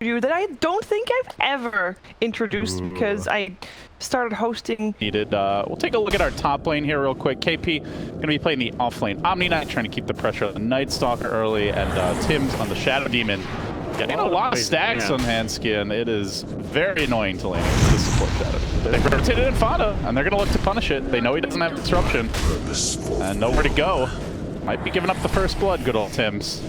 interview that I don't think I've ever introduced because I started hosting. We'll take a look at our top lane here real quick. KP going to be playing the off lane Omni Knight, trying to keep the pressure on the Night Stalker early, and Tim's on the Shadow Demon. Getting a lot of stacks on Handskin. It is very annoying to lane to support Shadow. They've rotated in Fada, and they're going to look to punish it. They know he doesn't have disruption and nowhere to go. Might be giving up the first blood, good old Tims.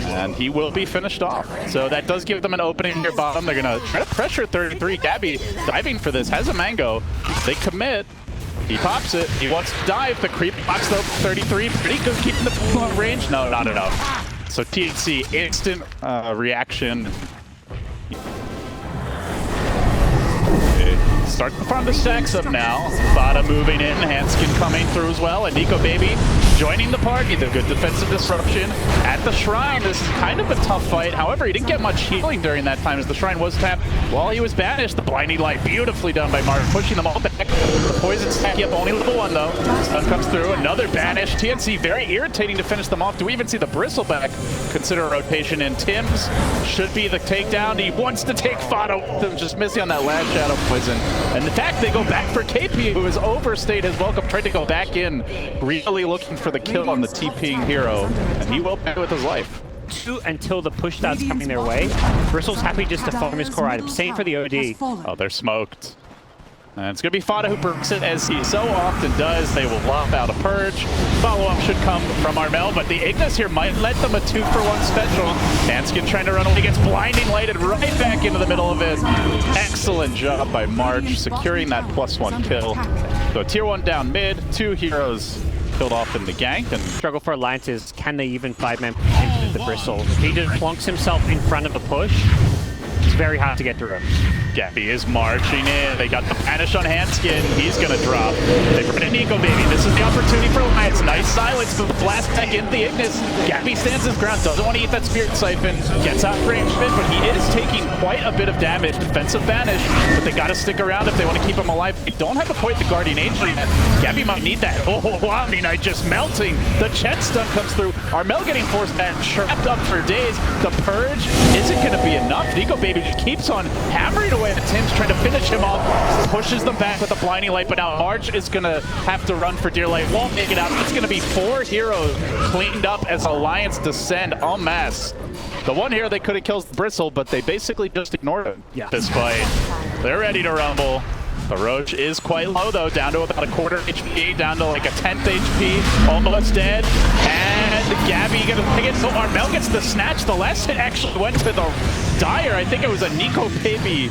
And he will be finished off. So that does give them an opening near bottom. They're going to try to pressure 33. Gabby diving for this, has a mango. They commit. He pops it. He wants to dive. The creep blocks though. 33. Pretty good keeping the pool on range. No, not enough. So TNC, instant reaction. Start to farm the stacks up now. Fada moving in, Hanskin coming through as well, and Nico Baby joining the party. The good defensive disruption at the Shrine. This is kind of a tough fight. However, he didn't get much healing during that time as the Shrine was tapped while he was banished. The Blinding Light beautifully done by Martin, pushing them all back. The poison stack, yep, only level 1 though. Stun comes through, another banish. TNC very irritating to finish them off. Do we even see the Bristleback consider a rotation in? Tims should be the takedown. He wants to take Fada with him, just missing on that last Shadow Poison. And in fact, they go back for KP, who has overstayed his welcome, tried to go back in, really looking for the kill on the TPing hero, and he will pay with his life. Until the push starts coming their way, Bristle's happy just to farm his core item. Same for the OD. Oh, they're smoked. And it's going to be Fada who breaks it, as he so often does. They will lop out a Purge. Follow-up should come from Armel, but the Ignis here might let them a 2-for-1 special. Hanskin trying to run away, gets blinding lighted right back into the middle of it. Excellent job by March, securing that +1 kill. So tier 1 down mid, 2 heroes killed off in the gank. And struggle for alliances, can they even 5-man into the Bristle? If he just plunks himself in front of a push, it's very hard to get through him. Gabby is marching in. They got the banish on Hanskin. He's gonna drop. They bring in Nico Baby. This is the opportunity for Alliance. Nice silence, but the blast tech into the Ignis. Gabby stands his ground. Doesn't want to eat that Spirit Siphon. Gets out range mid, but he is taking quite a bit of damage. Defensive banish, but they gotta stick around if they want to keep him alive. They don't have a point to Guardian Angel yet. Gabby might need that. Oh, Omni Knight just melting. The Chet stun comes through. Armel getting forced back, trapped up for days. The Purge isn't gonna be enough. Nico Baby just keeps on hammering away at Tim's, trying to finish him off, pushes them back with a Blinding Light, but now March is gonna have to run for dear life, won't make it out. It's gonna be 4 heroes cleaned up as Alliance descend en masse. The one hero they could have killed Bristle, but they basically just ignored him. Yeah. This fight. They're ready to rumble. The Roach is quite low though, down to about a 1/4 HP, down to like a 10th HP, almost dead. And Gabby gonna take it, so Armel gets the snatch. The last hit actually went to the Dire. I think it was a Nico Baby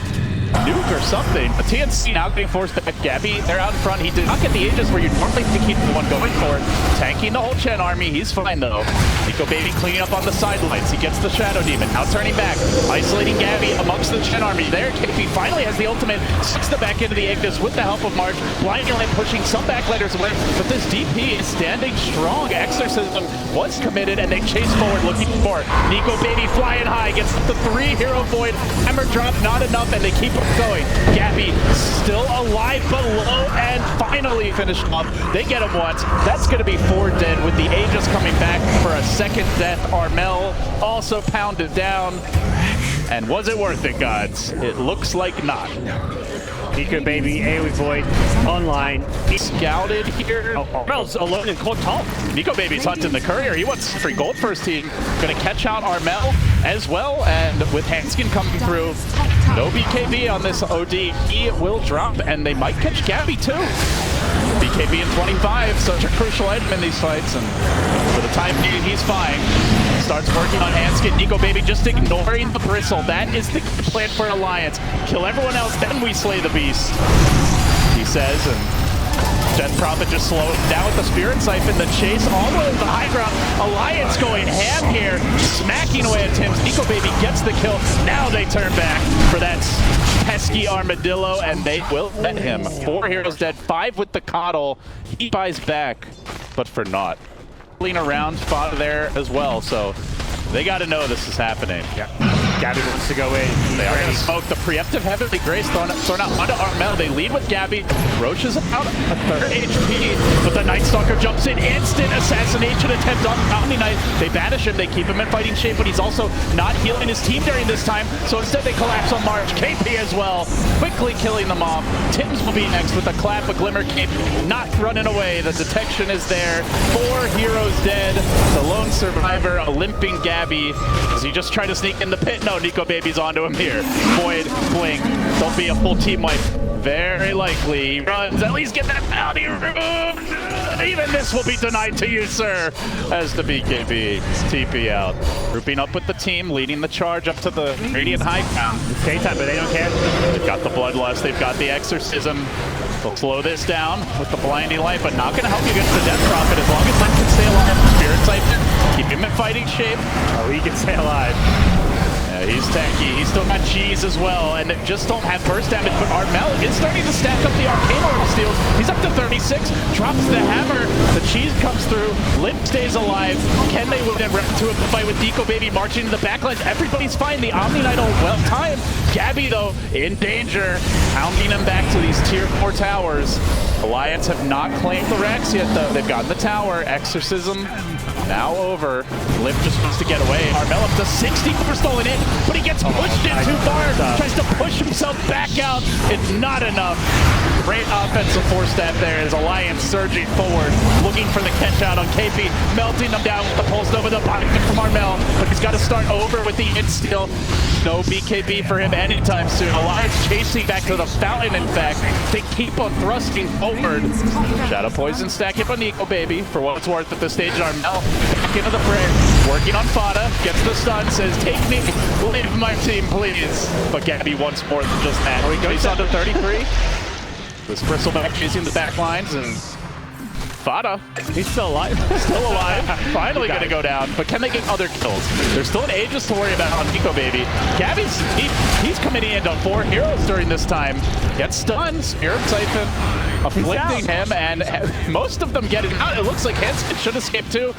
nuke or something. The TNC now getting forced back. Gabby, they're out in front. He did not get the Aegis where you'd normally think he'd be the one going for it. Tanking the whole Chen army. He's fine though. Nico Baby cleaning up on the sidelines. He gets the Shadow Demon. Now turning back. Isolating Gabby amongst the Chen army. There, KP finally has the ultimate. Sucks the back into the Ignis with the help of March. Blinding Light pushing some backlighters away. But this DP is standing strong. Exorcism was committed and they chase forward looking for it. Nico Baby flying high. Gets the 3-hero void. Hammer drop, not enough, and they keep going. Gabby still alive below and finally finished off. They get him once. That's going to be 4 dead with the Aegis coming back for a second death. Armel also pounded down. And was it worth it, gods? It looks like not. Nico Baby, AoE Void, online. He scouted here. Armel's alone in cold top. Nico Baby's hunting the courier. He wants free gold for his team. Gonna catch out Armel as well, and with Hanskin coming through, no BKB on this OD. He will drop, and they might catch Gabby too. BKB in 25, such a crucial item in these fights, and for the time being, he's fine. Starts working on Hanskin. Nico Baby just ignoring the Bristle. That is the plan for Alliance. Kill everyone else, then we slay the beast, he says, and Death Prophet just slowed down with the Spirit Siphon. The chase all the way to the high ground. Alliance going ham here, smacking away at Tims. Nico Baby gets the kill. Now they turn back for that pesky armadillo, and they will let him. 4 heroes dead, 5 with the coddle. He buys back, but for naught. Lean around, fought there as well, so they got to know this is happening. Yeah. Gabby wants to go in. He's They are going ready. to smoke the preemptive Heavenly Grace thrown out onto Armel. They lead with Gabby. Roche is about a third HP, but the Night Stalker jumps in. Instant assassination attempt on Omni Knight. They banish him. They keep him in fighting shape, but he's also not healing his team during this time. So instead they collapse on March. KP as well, quickly killing them off. Tim's will be next with a clap, a Glimmer Cape, not running away. The detection is there. 4 heroes dead. The lone survivor, a limping Gabby. Does he just try to sneak in the pit? No, Nico Baby's onto him here. Void, Blink. There'll be a full team wipe. Very likely. He runs. At least get that bounty removed. Even this will be denied to you, sir. As the BKB TP out. Grouping up with the team, leading the charge up to the Radiant High ground. It's daytime, but they don't care. They've got the Bloodlust. They've got the Exorcism. They'll slow this down with the Blinding Light, but not going to help you against the Death Prophet as long as Link can stay alive. Spirit Siphon, keep him in fighting shape. Oh, he can stay alive. Yeah, he's tanky. He's still got cheese as well, and they just don't have burst damage. But Armel is starting to stack up the Arcane Orb steals. He's up to 36, drops the hammer. The cheese comes through. Limp stays alive. Can they win and rep to a fight with Nico Baby marching to the backlines? Everybody's fine. The Omni Knight all well timed. Gabby, though, in danger, hounding him back to these tier 4 towers. Alliance have not claimed the Rex yet, though. They've gotten the tower. Exorcism now over. Limp just wants to get away. Armel up to 60 for stolen in, but he gets pushed in too far. Tries to push himself back out. It's not enough. Great offensive force stat there as Alliance surging forward, looking for the catch out on KP, melting them down with the pulse over the body from Armel, but he's got to start over with the instill. No BKB for him anytime soon. Alliance chasing back to the fountain, in fact. They keep on thrusting forward. Shadow Poison stack it on Nico Baby for what it's worth at this stage. Armel back into the fray, working on Fada, gets the stun, says, take me, leave my team, please. But Gabby wants more than just that. Oh, he goes on to 33. This Bristleback chasing the back lines, and Fada, he's still alive. Still alive. Finally going to go down, but can they get other kills? There's still an Aegis to worry about on Nico Baby. Gabby's, he's coming in on 4 heroes during this time. Gets stunned, Spirit Siphon afflicting him, and most of them get it out. It looks like Hanson should escape too.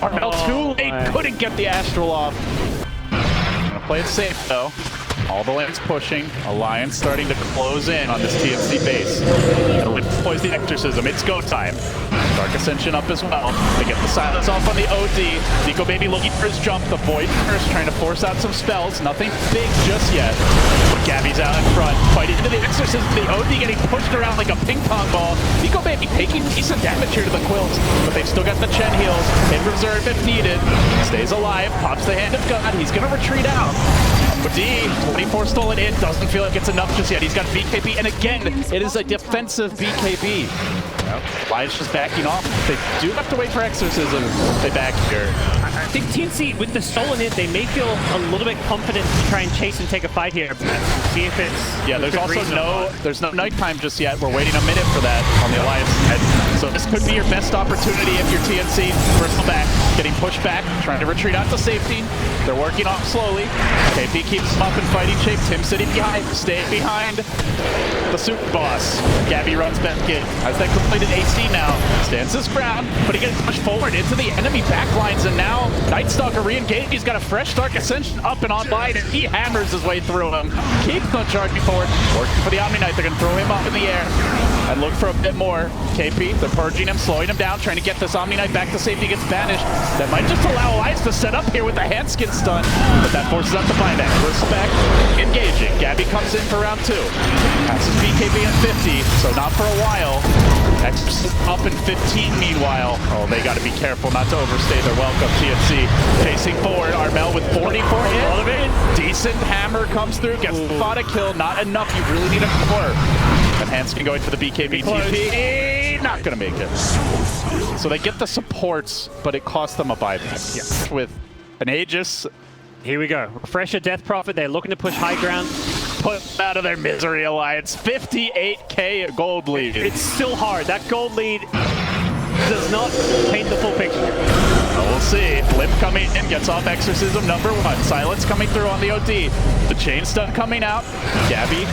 Armel too late, couldn't get the Astral off. Gonna play it safe though. All the lanes pushing. Alliance starting to close in on this TNC base. Limp deploys the Exorcism. It's go time. Dark Ascension up as well. They get the silence off on the OD. Nico Baby looking for his jump. The Void first trying to force out some spells. Nothing big just yet. But Gabby's out in front. Fighting into the Exorcism. The OD getting pushed around like a ping pong ball. Nico Baby taking decent damage here to the Quills. But they've still got the Chen heals in reserve if needed. Stays alive. Pops the Hand of God. He's going to retreat out. D, 24 stolen in, doesn't feel like it's enough just yet. He's got BKB, and again, it is a defensive BKB. Alliance just backing off. They do have to wait for Exorcism. They back here. I think TNC, with the stolen hit, they may feel a little bit confident to try and chase and take a fight here. See if it's... Yeah, there's also no nighttime just yet. We're waiting a minute for that on the Alliance head. So this could be your best opportunity if you're TNC. Bristleback getting pushed back, trying to retreat out to safety. They're working off slowly. KP keeps up in fighting shape. Tim sitting behind, staying behind the super boss. Gabby runs back in. Has that completed AC now. Stands his ground, but he gets pushed forward into the enemy backlines, and now Night Stalker re-engaged. He's got a fresh Dark Ascension up and online, and he hammers his way through him. Keeps on charging forward, working for the Omni Knight. They're going to throw him up in the air and look for a bit more. KP, they're purging him, slowing him down, trying to get this Omni Knight back to safety. Gets banished. That might just allow Alliance to set up here with the hand skin stun, but that forces out the buyback. Respect, engaging. Gabby comes in for round 2. Passes BKB at 50, so not for a while. X up in 15 meanwhile. Oh, they got to be careful not to overstay their welcome. TNC facing forward. Armel with 44 in. Decent hammer comes through. Gets the Fada kill. Not enough. You really need a core. And Hanskin going for the BKB TP. Not going to make it. So they get the supports, but it costs them a buyback. Yes. With an Aegis. Here we go. Refresher Death Prophet. They're looking to push high ground. Put them out of their misery, Alliance. 58k gold lead. It's still hard. That gold lead does not paint the full picture. Well, we'll see. Limp coming in, gets off Exorcism #1. Silence coming through on the OD. The chain stun coming out. Gabby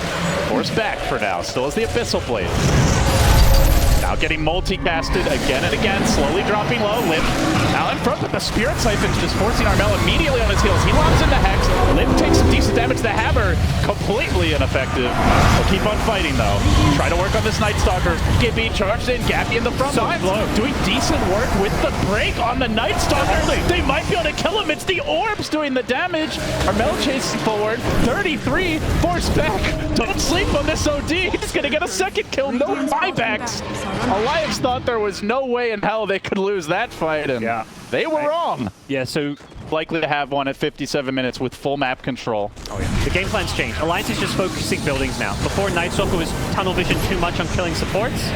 forced back for now. Still has the Abyssal Blade. Now getting multicasted again and again, slowly dropping low. Limp now in front, but the Spirit Siphon's just forcing Armel immediately on his heels. He locks into Hex. Limp takes some decent damage. The Hammer, completely ineffective. He'll keep on fighting though. Try to work on this Night Stalker. Gibby charged in, Gabby in the front line. Doing decent work with the break on the Night Stalker. They might be able to kill him. It's the orbs doing the damage. Armel chasing forward. 33, forced back. Don't sleep on this OD. He's gonna get a second kill. No buybacks. Alliance thought there was no way in hell they could lose that fight, and they were wrong. Yeah, so likely to have one at 57 minutes with full map control. Oh yeah. The game plan's changed. Alliance is just focusing buildings now. Before, Night Stalker was tunnel vision too much on killing supports.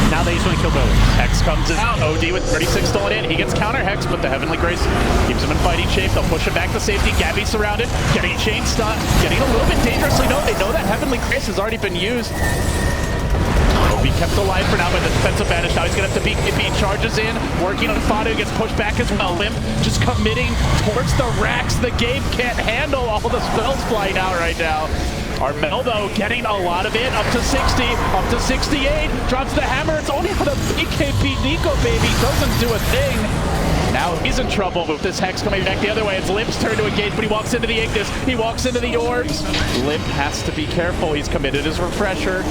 Now they just want to kill buildings. Hex comes out. OD with 36 stolen in. He gets counter Hex, but the Heavenly Grace keeps him in fighting shape. They'll push him back to safety. Gabby surrounded, getting chain stun, getting a little bit dangerously. No, they know that Heavenly Grace has already been used. Be kept alive for now by the defensive banish. Now he's gonna have to beat Gibby. Charges in, working on Fado, gets pushed back as well. Limp just committing towards the racks. The game can't handle all the spells flying out right now. Armel though getting a lot of it, up to 60, up to 68, drops the hammer. It's only for the BKP Nico baby, doesn't do a thing. Now he's in trouble with this Hex coming back the other way. It's Limp's turn to engage, but he walks into the Ignis. He walks into the orbs. Limp has to be careful. He's committed his refresher.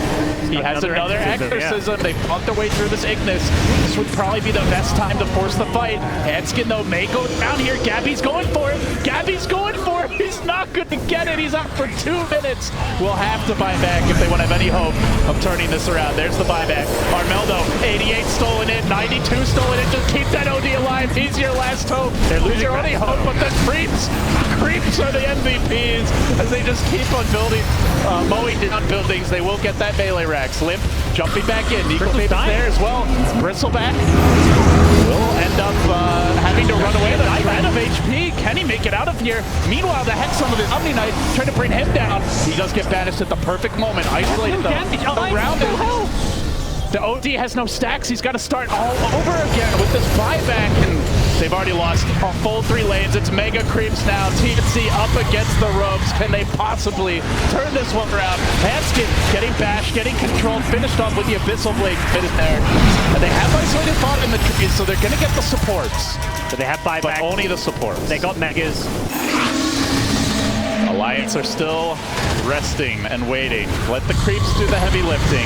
He has another exorcism. Yeah. They fought their way through this Ignis. This would probably be the best time to force the fight. Hanskin though may go down here. Gabby's going for it. Gabby's going for it. He's not going to get it. He's up for 2 minutes. We'll have to buy back if they want to have any hope of turning this around. There's the buyback. Armel though, 88 stolen in, 92 stolen in. Just keep that OD alive. He's your last hope. They're losing your only hope, but the creeps are the MVPs as they just keep on building, mowing down buildings. They will get that melee racks. Limp jumping back in. Nico Baby's there as well. Bristleback will end up having to run away. The out of HP. Can he make it out of here? Meanwhile, the Hex on the Omni Knight trying to bring him down. He does get banished at the perfect moment. Isolated around him. The OD has no stacks. He's got to start all over again with this buyback, and they've already lost a full 3 lanes. It's mega creeps now. TNC up against the ropes. Can they possibly turn this one around? Hanskin getting bashed, getting controlled, finished off with the Abyssal Blade fitted there. And they have isolated bot in the trees, so they're going to get the supports. But they have buyback. But only the supports. They got megas. Alliance are still resting and waiting. Let the creeps do the heavy lifting.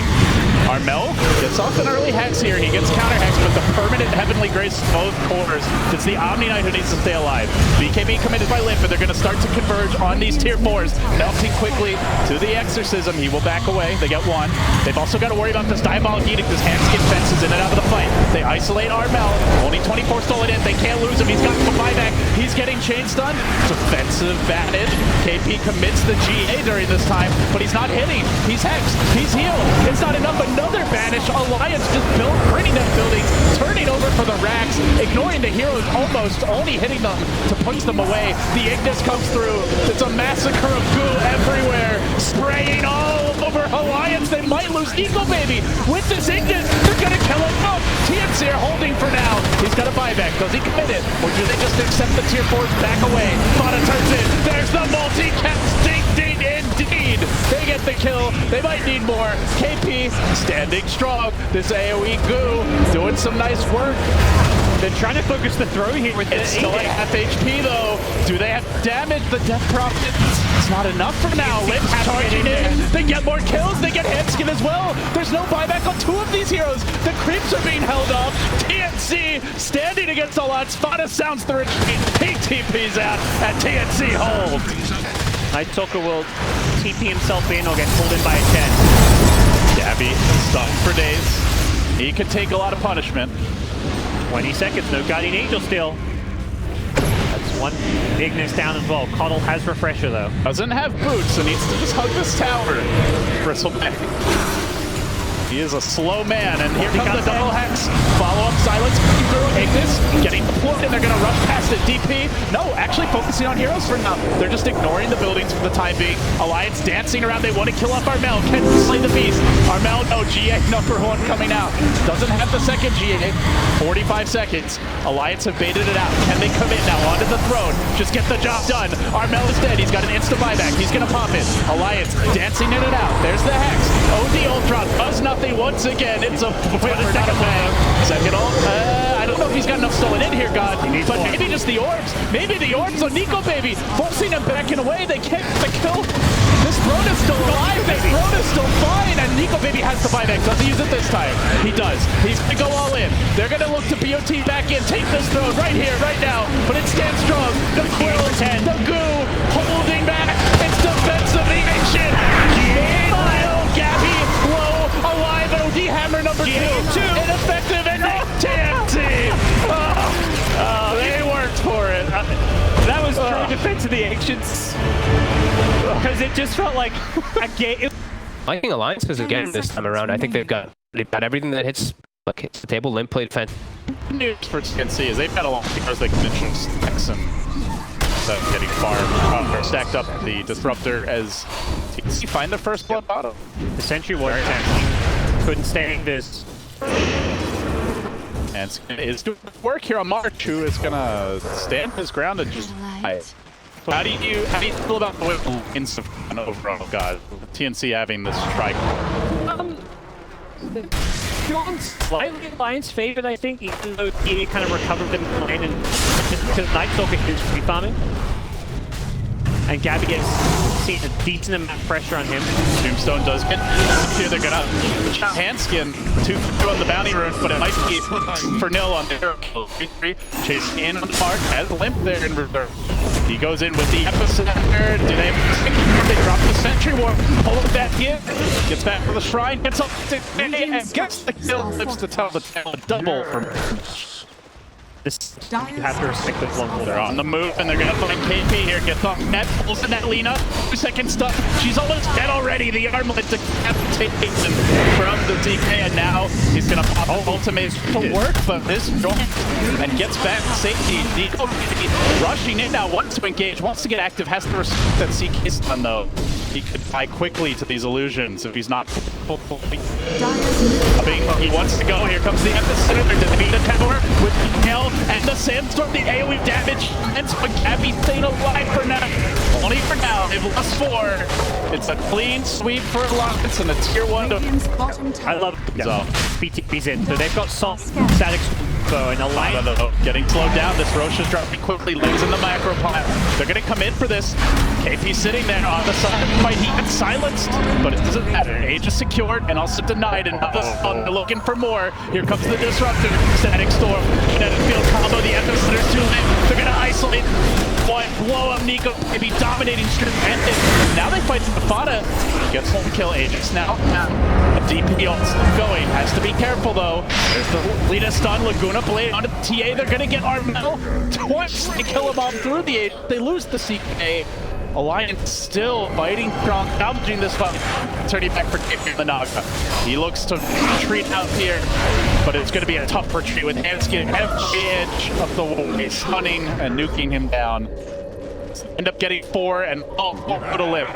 Armel gets off an early Hex here. He gets counter Hex, but the permanent Heavenly Grace both corners. It's the Omni Knight who needs to stay alive. BKB committed by Limp, and they're going to start to converge on these tier 4s. Melting quickly to the Exorcism. He will back away. They get 1. They've also got to worry about this Diabolic Edict. This Handskin fences in and out of the fight. They isolate Armel. Only 24 stolen in. They can't lose him. He's got the buyback. He's getting chain stunned. Defensive advantage. KP commits the GA during this time, but he's not hitting. He's Hexed. He's healed. It's not enough. Another banish. Alliance just bringing them buildings, turning over for the racks, ignoring the heroes, almost only hitting them to push them away. The Ignis comes through. It's a massacre of goo everywhere, spraying all over Alliance. They might lose Nico Baby with this Ignis. They're gonna kill him. No, TNC are holding for now. He's got a buyback. Does he commit it, or do they just accept the tier 4s back away? Fada turns in. There's the multi-cast. Ding, indeed. They get the kill. They might need more. KP standing strong. This AoE goo doing some nice work. They're trying to focus the throw here with it's still at half HP though. Do they have damage? The death prop, it's not enough for now. Limp's charging in. They get more kills. They get Hanskin as well. There's no buyback on 2 of these heroes. The creeps are being held up. TNC standing against a lot. Fada sounds the retreat. He TP's out and TNC hold. Night Stalker will TP himself in or get pulled in by a 10. Gabby stunned for days. He could take a lot of punishment. 20 seconds, no Guardian Angel still. That's 1 Ignis down as well. Coddle has refresher though. Doesn't have boots, so needs to just hug this tower. Bristleback. He is a slow man, and here comes the double Hex. Follow-up silence through Ignis, getting deployed they're going to rush past it. DP, no, actually focusing on heroes for now. They're just ignoring the buildings for the time being. Alliance dancing around. They want to kill off Armel. Can slay the beast. Armel, no, GA number 1 coming out. Doesn't have the second GA. 45 seconds. Alliance have baited it out. Can they commit now onto the throne? Just get the job done. Armel is dead. He's got an insta buyback. He's going to pop it. Alliance dancing in and out. There's the Hex. OD Ultron does nothing once again. It's a second bang. Second ult. I don't know if he's got enough stolen in here, God. But maybe just the orbs. Maybe the orbs on Nico, baby. Forcing him backing away. They can't get the kill. This throne is still alive. This throne is still fine. And Nico, baby, has the buyback. Does he use it this time? He does. He's going to go all in. They're going to look to BOT back in. Take this throne right here, right now. But it stands strong. The quills, the goo, holding back. It's defensive action. Gabby, low, alive. OD hammer number 2. Ineffective and TNC. They worked for it. That was true defense of the ancients. Because it just felt like a game. I think Alliances again this time around. I think they've got everything that hits the table. Limp played defense. News for TNC is they've got a lot of heroes they can mention stacks and getting farmed. Stacked up the disruptor as TNC find the first blood bottom. The sentry was tempting. Couldn't stand this. And is doing work here on March, who is gonna stand his ground and just hide. How do you feel about the wins of an overall, God? TNC having this strike. Slightly Alliance favored, I think, even though he kind of recovered them in the lane and because Night Stalker is free farming. And Gabby gets seen a decent amount of pressure on him. Tombstone does get here. They're gonna hand skin 2 on the bounty rune, but it might be for nil on the hero kill. 3-3 chasing in on the mark, has Limp there in reserve. He goes in with the epicenter. Do they drop the sentry warp? Hold that here. Gets back for the shrine. Gets up to and gets the kill. Lives to tell the tale. Double from. This, you have to respect the one. They're on the move and they're gonna find KP here. Gets off net, pulls in that Lena. 2 seconds stuck. She's almost dead already. The armlet decapitates him from the DK, and now he's gonna pop ultimate to work, but this joint and gets back to safety. Nico rushing in now, wants to engage, wants to get active, has to respect that CK stun though. He could die quickly to these illusions if he's not he wants to go. Here comes the epicenter to beat the tower with Hell and the sandstorm, the AoE damage, and so Gabby staying alive for now. Only for now. They've lost 4. It's a clean sweep for Alliance and a tier 1 I love BTP's in. So they've got soft static and Alliance getting slowed down. This Roche is dropping quickly, losing the macro pile. They're gonna come in for this. KP sitting there on the side. Might he get silenced, but it doesn't matter. Age is secured and also denied. And they're looking for more. Here comes the disruptor. Static storm. Kinetic field combo. The epicenter's too late. They're gonna isolate. One blow up Nico. Maybe dominating strip. And now they fight Fada. Gets one kill. Aegis now. DP ult's going. Has to be careful though. There's the Lita stun. Laguna blade onto the TA. They're gonna get Armel twice. They kill him off through the Aegis. They lose the CK. Alliance still fighting strong, salvaging this fight. Turning back for KP the Naga. He looks to retreat out here, but it's going to be a tough retreat with Hanskin every edge of the way, stunning and nuking him down. End up getting 4 and go to live.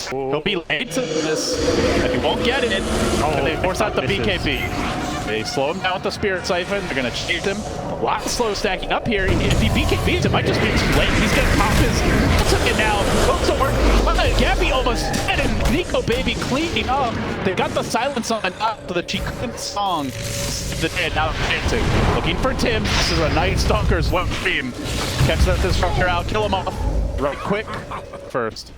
He'll be late to this, and he won't get it. And they force out the BKB. They slow him down with the Spirit Siphon. They're going to chase him. A lot slow stacking up here. If he BKBs, it might just be too late. He's going to pop his ultimate now. Goes to work. Gabby almost dead, and Nico, baby, cleaning up. They got the silence on so that she couldn't song the dead. Now dancing. Looking for Tim. This is a Night Stalker's web beam. Catch that disruptor out. Kill him off. Right quick. First.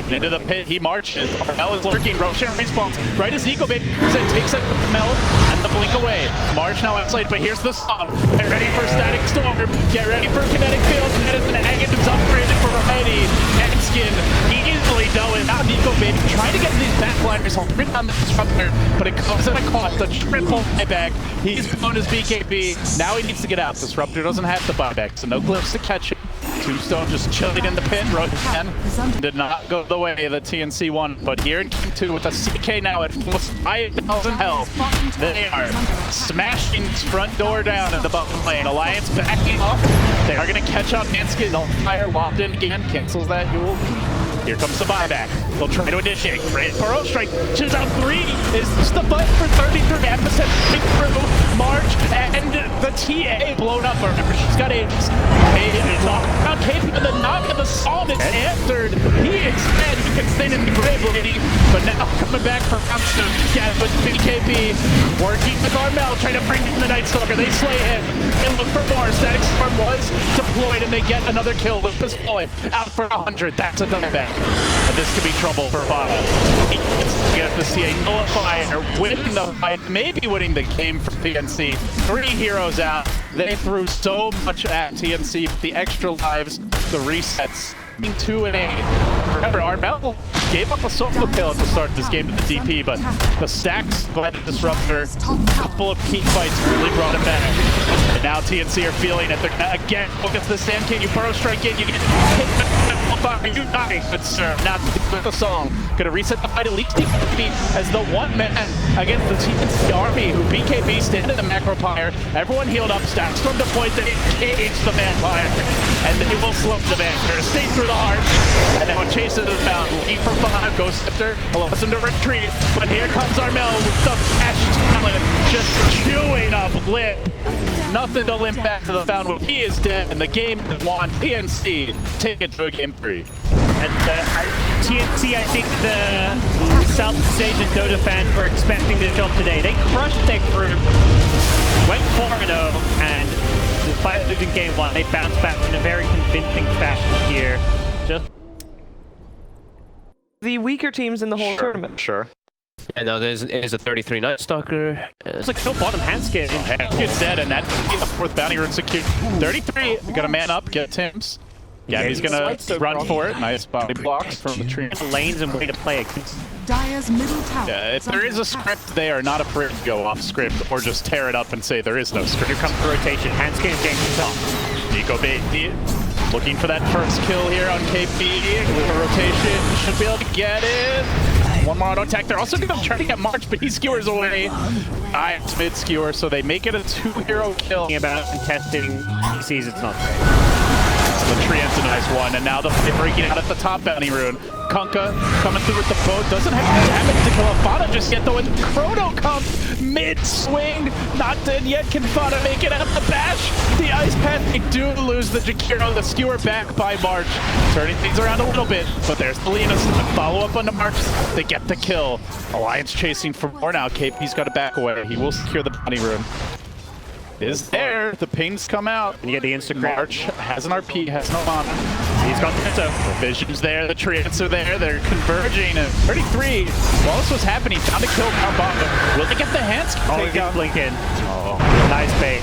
Into the pit, he marches. Armel is lurking. Roshan respawns. Right as Nico baby takes it from Mel and the blink away. March now outside, but here's the song. Get ready for static storm. Get ready for kinetic field. That is an Agathon's upgraded for Eddie. And skin easily going. Now Nico baby trying to get these backliners on the disruptor, but it comes at a cost. A triple buyback. He's blown his BKB. Now he needs to get out. Disruptor doesn't have the buyback, so no glyphs to catch him. Tombstone just chilling in the pit. Rodan did not go the way that TNC won, but here in Game 2 with a CK now at almost 5,000 health, they are smashing this front door down in the bottom lane. Alliance backing off. They are going to catch up. Ansky, fire locked in again, cancels that duel. Here comes the buyback. They'll try to initiate. Burrow strike. She's out 3. Is this the fight for 33? Ampersand through March and the TA blown up. Remember, she's got a knockdown. KP, but the knock of the song is answered. He is dead. You can stay in the grave, lady. But now coming back for round 2. Yeah, but BKB working with Armel, trying to bring in the Night Stalker. They slay him and look for more. Static Storm was deployed, and they get another kill. Lucas Floyd out for 100. That's a done back. And this could be trouble for Bottom. He gets to see a nullifier winning the fight, maybe winning the game for TNC. 3 heroes out. They threw so much at TNC with the extra lives, the resets. 2 and 8. Remember, Armel gave up a solo kill at the start of this game to the DP, but the stacks by the Disruptor, a couple of key fights really brought him back. And now TNC are feeling it. They're gonna again look at the Sand King. You burrow strike in, you get hit. You die, good sir. Now the song gonna reset the fight. At least BKB as the one man against the TNC army, who BKB stand in the macro pyre. Everyone healed up. Stacks from the point that engage the vampire, and they will slow the vampire. Stay through the heart, and now chases the found. Looking for 5. Ghost Scepter allows him to retreat, but here comes Armel with the Ash talent, just chewing up Limp. Nothing to limp back to the found when he is dead, and the game is won. TNC take it to a Game 3. And TNC, I think the South Stage and DotA fans were expecting this job today. They crushed their group, went 4-0, and despite losing Game 1, they bounced back in a very convincing fashion here. Just the weaker teams in the whole tournament. Sure. And now there's a 33 Night Stalker. it's like no bottom hand skin. Gets dead, and that's the 4th bounty rune secured. 33, gonna man up, get Tim's. Gabby's gonna run for it. Nice body blocks from the tree. Lanes and way to play it. Dire's middle tower. Yeah, if there is a script, they are not afraid to go off script or just tear it up and say there is no script. Here comes the rotation. Hand skin game top. Nico Baby looking for that first kill here on KP with a rotation. Should be able to get it. One more auto attack. They're also going to try to get March, but he skewers away. It's mid skewer, so they make it a 2-hero kill. About contesting, he sees it's not great. The Treant's a nice one, and now they're breaking out at the top bounty rune. Kunkka coming through with the boat, doesn't have damage to kill Fana just yet though, and Chrono comes mid-swing, not dead yet. Can Fana make it out the bash? The Ice Path, they do lose the Jakiro, the skewer back by March, turning things around a little bit, but there's the Linus, follow up on the March, they get the kill. Alliance chasing for more now, KP's got to back away, he will secure the bounty rune. Is there. The pings come out. And you get the instant grab. March has an RP, has no mana. He's got the The Vision's there, the Treants are there, they're converging. And 33, while this was happening, found a kill down bottom. Will they get the hands? Oh, he gets blink in. Oh, nice bait.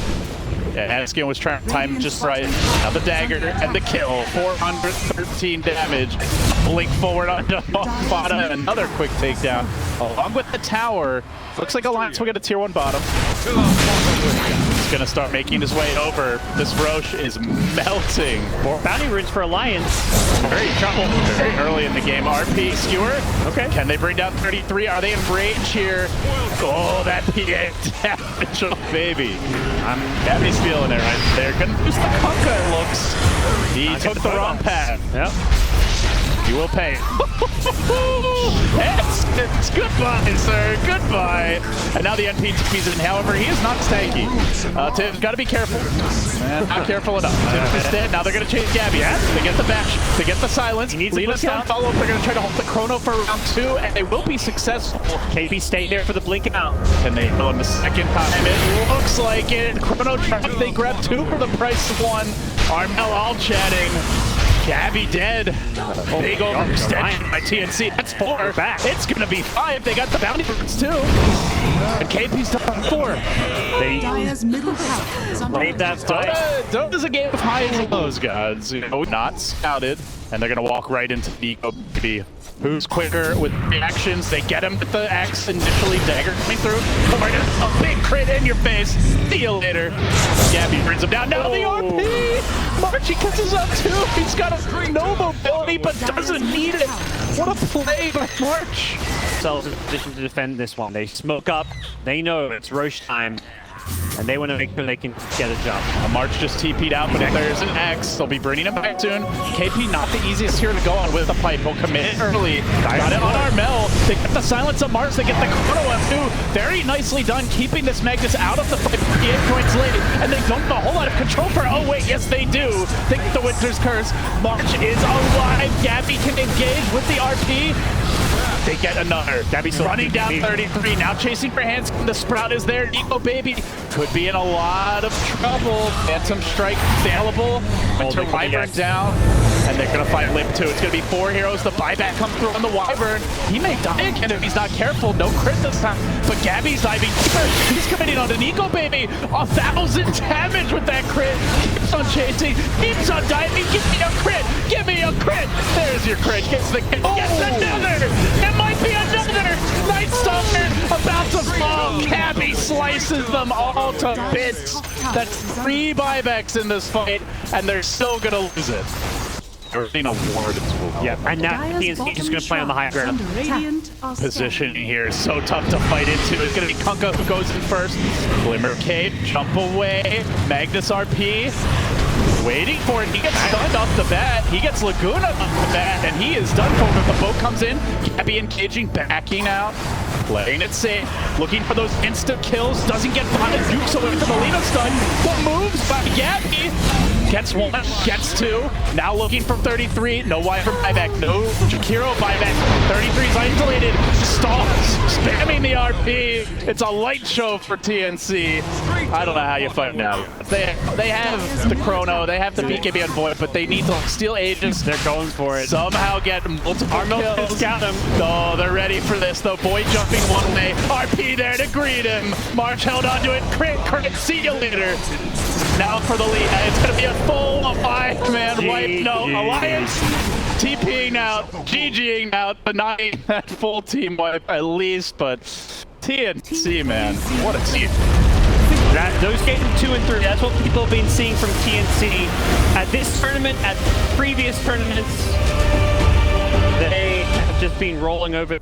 Yeah, Hanskin was trying to time just right. Now the dagger and the kill. 413 damage. Blink forward onto bottom. Another quick takedown. Along with the tower. Looks like Alliance will get a tier 1 bottom. He's going to start making his way over. This Roche is melting. More bounty runes for Alliance. Very trouble. Very early in the game. RP skewer. Okay. Can they bring down 33? Are they in range here? Oh, that PA damage. Oh, baby. Gabby's feeling it right there. Gonna use the Kunkka, it looks. He took the wrong path. Yep. You will pay. It's goodbye, sir. Goodbye. And now the NPTP's in. However, he is not stanky. Tim's got to be careful. Man, not careful enough. Tim's is dead. Now they're going to chase Gabby. They get the bash. They get the silence. Lead us down. Follow up. They're going to try to hold the chrono for round 2, and they will be successful. KP staying there for the blink out. Can they go in the second time? It looks like it. Chrono trap. They grab 2 for the price of 1. Armel all chatting. Gabby dead. Big overextension by TNC. That's 4. Back. It's going to be 5. They got the bounty runes too. And KP's done 4. Dire's middle tower is under Made that fight. DotA's a game of highs and lows, guys. You know, not scouted. And they're going to walk right into Nico. Who's quicker with reactions? They get him with the X initially, dagger coming through. A big crit in your face. See you later. Gabby brings him down. Now the RP! Marchie catches up too. He's got a no mobility, but doesn't need it. What a play by March. Themselves in position to defend this one. They smoke up. They know it's Roche time. And they want to make sure they can get a jump. March just TP'd out, but if there's an X, they'll be bringing him back soon. KP not the easiest here to go on with the pipe. He'll commit early. Got it on Armel. They get the silence of Mars. They get the chrono up too. Very nicely done, keeping this Magnus out of the fight. 58 points late, and they don't have a whole lot of control for. Oh wait, yes they do. They get the Winter's Curse. March is alive. Gabby can engage with the RP. They get another. Gabby's running down 33. Now chasing for hands. The Sprout is there. Nico Baby could be in a lot of trouble. Phantom Strike available. Winter Wyvern down. And they're going to fight Lip too. It's going to be 4 heroes. The buyback comes through on the Wyvern. He may die again if he's not careful. No crit this time. But Gabby's diving deeper. He's committing on the Nico Baby. 1,000 damage with that crit. Keeps on chasing. Keeps on diving. Give me a crit. Give me a crit. There's your crit. Gets the crit. Gets another. It might be another. Night Stalker about to fall. Gabby slices them all to bits. That's 3 buybacks in this fight, and they're still going to lose it. They're getting a ward as well. Yeah, and now TNC is going to play on the high ground. Positioning here is so tough to fight into. It's going to be Kunkka who goes in first. Glimmer Cape, jump away. Magnus RP. Waiting for it. He gets stunned off the bat. He gets Laguna off the bat, and he is done for. But the boat comes in. Gabby engaging, backing out. Playing it safe. Looking for those instant kills. Doesn't get behind. Dukes away from the Lena stun. The moves by Gabby. Gets 1, gets 2. Now looking for 33. No Wyvern buyback. No Jakiro buyback. 33's isolated. Stalls. Spamming the RP. It's a light show for TNC. I don't know how you fight now. They have the chrono. They have the BKB on Void, but they need to steal Aegis. They're going for it. Somehow get multiple kills. Got him. Oh, they're ready for this though. Void jumping one way. RP there to greet him. March held on to it. Crit. See you later. Now for the lead. It's going to be a full 5-man wipe. No, Alliance TPing out, GGing out, but not that full team wipe at least. But TNC, man, what a team. Those games 2 and 3, that's what people have been seeing from TNC. At this tournament, at previous tournaments, they have just been rolling over